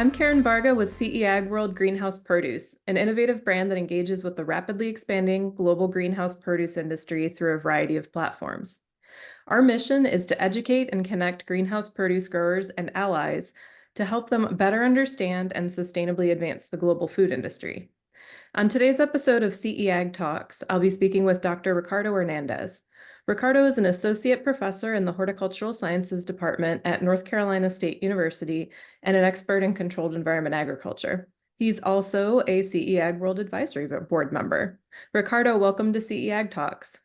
I'm Karen Varga with CEAg World Greenhouse Produce, an innovative brand that engages with the rapidly expanding global greenhouse produce industry through a variety of platforms. Our mission is to educate and connect greenhouse produce growers and allies to help them better understand and sustainably advance the global food industry. On today's episode of CEAg Talks, I'll be speaking with Dr. Ricardo Hernández. Ricardo is an associate professor in the Horticultural Sciences Department at North Carolina State University and an expert in controlled environment agriculture. He's also a CEAg World Advisory Board member. Ricardo, welcome to CEAg Talks.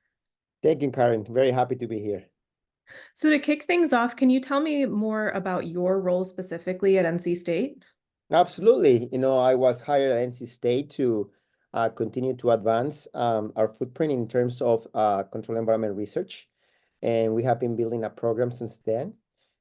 Thank you, Karen. Very happy to be here. So to kick things off, can you tell me more about your role specifically at NC State? Absolutely. I was hired at NC State to continue to advance our footprint in terms of controlled environment research. And we have been building a program since then.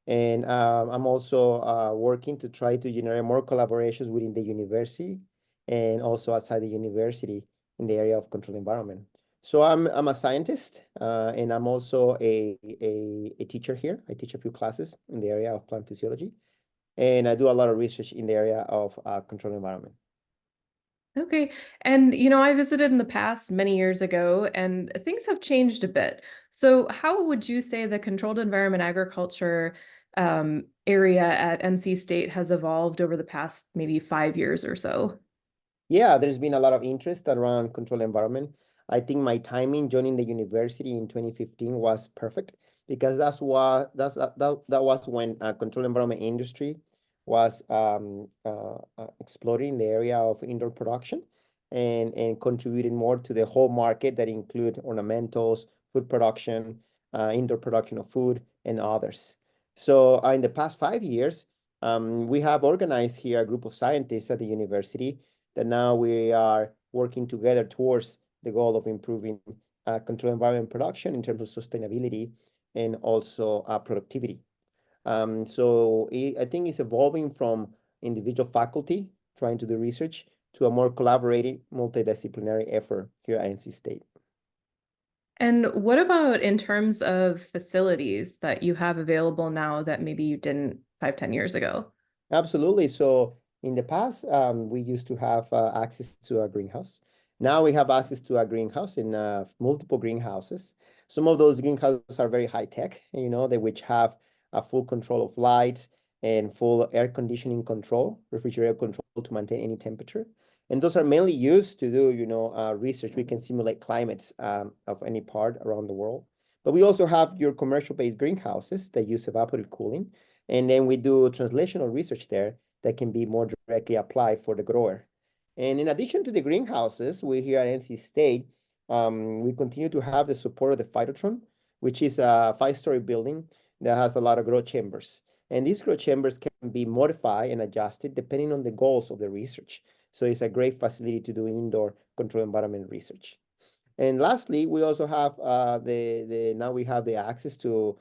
And I'm also working to try to generate more collaborations within the university and also outside the university in the area of controlled environment. So I'm a scientist, and I'm also a teacher here. I teach a few classes in the area of plant physiology. And I do a lot of research in the area of controlled environment. Okay. And, I visited in the past many years ago, and things have changed a bit. So how would you say the controlled environment agriculture area at NC State has evolved over the past maybe 5 years or so? Yeah, there's been a lot of interest around controlled environment. I think my timing joining the university in 2015 was perfect because that was when controlled environment industry was exploding in the area of indoor production and contributing more to the whole market that include ornamentals, food production, indoor production of food, and others. So in the past 5 years, we have organized here a group of scientists at the university that now we are working together towards the goal of improving controlled environment production in terms of sustainability and also productivity. I think it's evolving from individual faculty trying to do research to a more collaborative multidisciplinary effort here at NC State. And what about in terms of facilities that you have available now that maybe you didn't 5, 10 years ago? Absolutely. So in the past, we used to have access to a greenhouse. Now we have access to a greenhouse in multiple greenhouses. Some of those greenhouses are very high tech, they which have a full control of lights and full air conditioning control, refrigerator control to maintain any temperature. And those are mainly used to do, research. We can simulate climates of any part around the world. But we also have your commercial-based greenhouses that use evaporative cooling. And then we do translational research there that can be more directly applied for the grower. And in addition to the greenhouses, we here at NC State, we continue to have the support of the Phytotron, which is a 5-story building that has a lot of grow chambers. And these grow chambers can be modified and adjusted depending on the goals of the research. So it's a great facility to do indoor controlled environment research. And lastly, we also have now we have the access to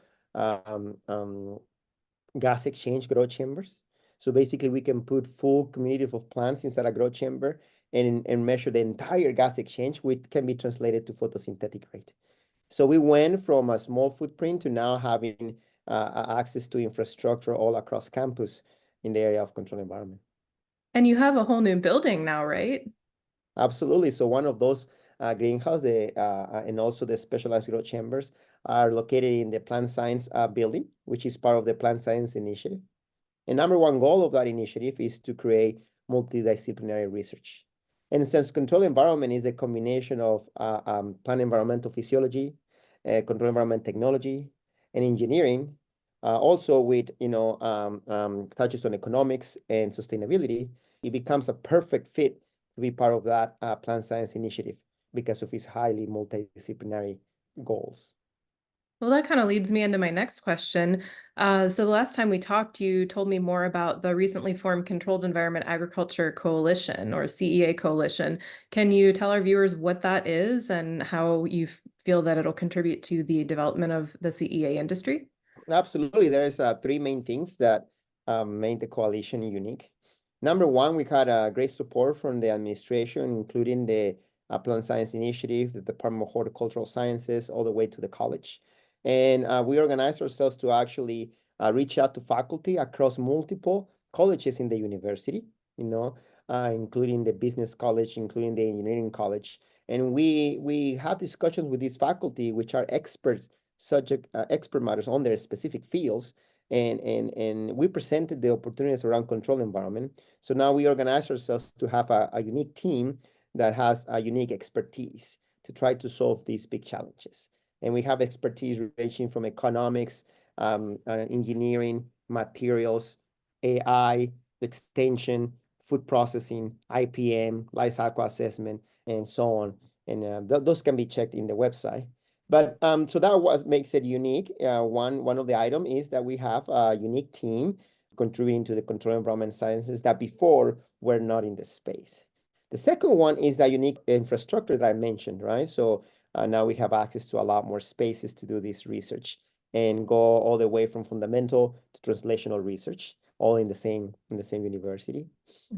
gas exchange grow chambers. So basically, we can put full community of plants inside a grow chamber and measure the entire gas exchange, which can be translated to photosynthetic rate. So we went from a small footprint to now having access to infrastructure all across campus in the area of controlled environment. And you have a whole new building now, right? Absolutely. So one of those greenhouse and also the specialized grow chambers are located in the plant science building, which is part of the plant science initiative. And number one goal of that initiative is to create multidisciplinary research. And since controlled environment is a combination of plant environmental physiology, controlled environment technology, and engineering, also with touches on economics and sustainability, it becomes a perfect fit to be part of that plant science initiative because of its highly multidisciplinary goals. Well, that kind of leads me into my next question. So the last time we talked, you told me more about the recently formed Controlled Environment Agriculture Coalition or CEA Coalition. Can you tell our viewers what that is and how you feel that it'll contribute to the development of the CEA industry? Absolutely. There's 3 main things that made the coalition unique. Number one, we had great support from the administration, including the Plant Science Initiative, the Department of Horticultural Sciences, all the way to the college. And we organized ourselves to actually reach out to faculty across multiple colleges in the university, including the business college, including the engineering college. And we have discussions with these faculty, which are experts, expert matters on their specific fields. And we presented the opportunities around control environment. So now we organize ourselves to have a unique team that has a unique expertise to try to solve these big challenges. And we have expertise ranging from economics, engineering, materials, AI, extension, food processing, IPM, life cycle assessment, and so on. And those can be checked in the website. But so that makes it unique. One of the items is that we have a unique team contributing to the control environment sciences that before were not in the space. The second one is that unique infrastructure that I mentioned, right? So now we have access to a lot more spaces to do this research and go all the way from fundamental to translational research, all in the same university.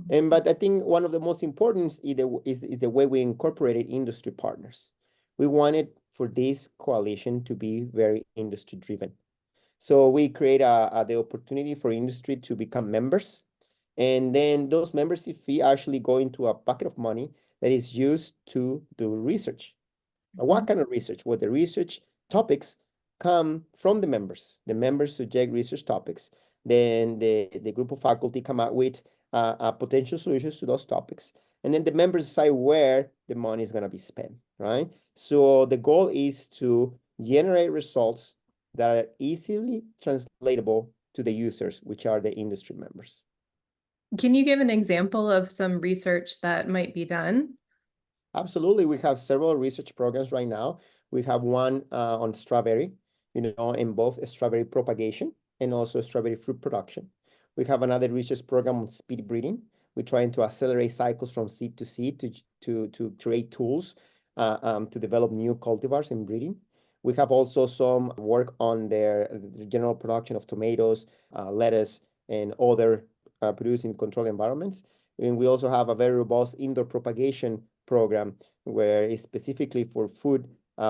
But I think one of the most important is the way we incorporated industry partners. We wanted for this coalition to be very industry driven. So we create the opportunity for industry to become members. And then those membership fee actually go into a bucket of money that is used to do research. What kind of research? Well, the research topics come from the members. The members suggest research topics. Then the group of faculty come out with potential solutions to those topics. And then the members decide where the money is going to be spent, right? So the goal is to generate results that are easily translatable to the users, which are the industry members. Can you give an example of some research that might be done? Absolutely. We have several research programs right now. We have one on strawberry, in both strawberry propagation and also strawberry fruit production. We have another research program on speed breeding. We're trying to accelerate cycles from seed to seed to create tools to develop new cultivars in breeding. We have also some work on the general production of tomatoes, lettuce, and other produced in controlled environments. And we also have a very robust indoor propagation program where it's specifically for food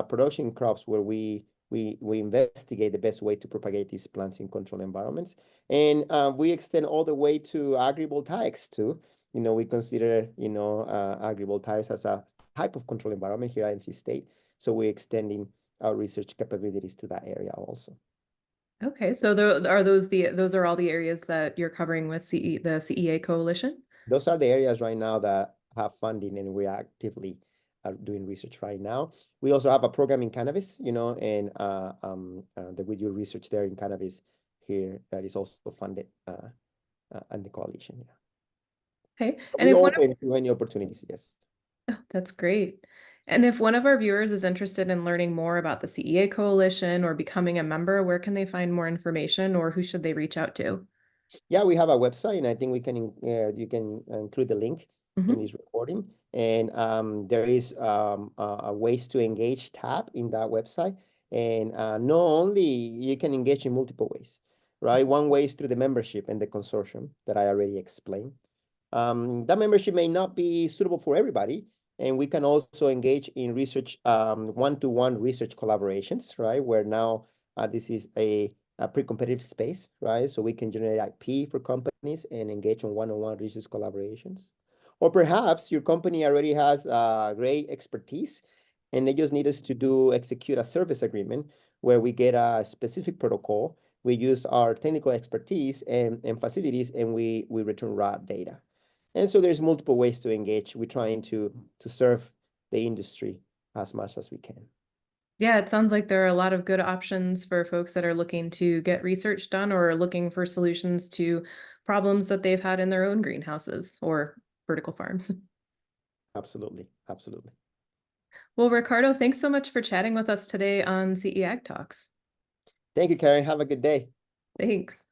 production crops, where we investigate the best way to propagate these plants in controlled environments. And we extend all the way to agrivoltaics too. We consider, agrivoltaics as a type of controlled environment here at NC State. So we're extending our research capabilities to that area also. Okay, so those are all the areas that you're covering with the CEA Coalition? Those are the areas right now that have funding, and we're actively doing research right now. We also have a program in cannabis, and that we do research there in cannabis here that is also funded and the coalition. Yeah. Okay, But and we're if one of open to any opportunities, yes. Oh, that's great. And if one of our viewers is interested in learning more about the CEA Coalition or becoming a member, where can they find more information, or who should they reach out to? Yeah, we have a website, and I think you can include the link in this recording. And there is a ways to engage tab in that website. And not only you can engage in multiple ways, right? One way is through the membership and the consortium that I already explained. That membership may not be suitable for everybody, and we can also engage in research, one-to-one research collaborations, right? Where now this is a pre-competitive space, right? So we can generate IP for companies and engage on one-on-one research collaborations. Or perhaps your company already has great expertise and they just need us to execute a service agreement where we get a specific protocol. We use our technical expertise and facilities, and we return raw data. And so there's multiple ways to engage. We're trying to serve the industry as much as we can. Yeah, it sounds like there are a lot of good options for folks that are looking to get research done or looking for solutions to problems that they've had in their own greenhouses or vertical farms. Absolutely. Absolutely. Well, Ricardo, thanks so much for chatting with us today on CEAg Talks. Thank you, Karen. Have a good day. Thanks.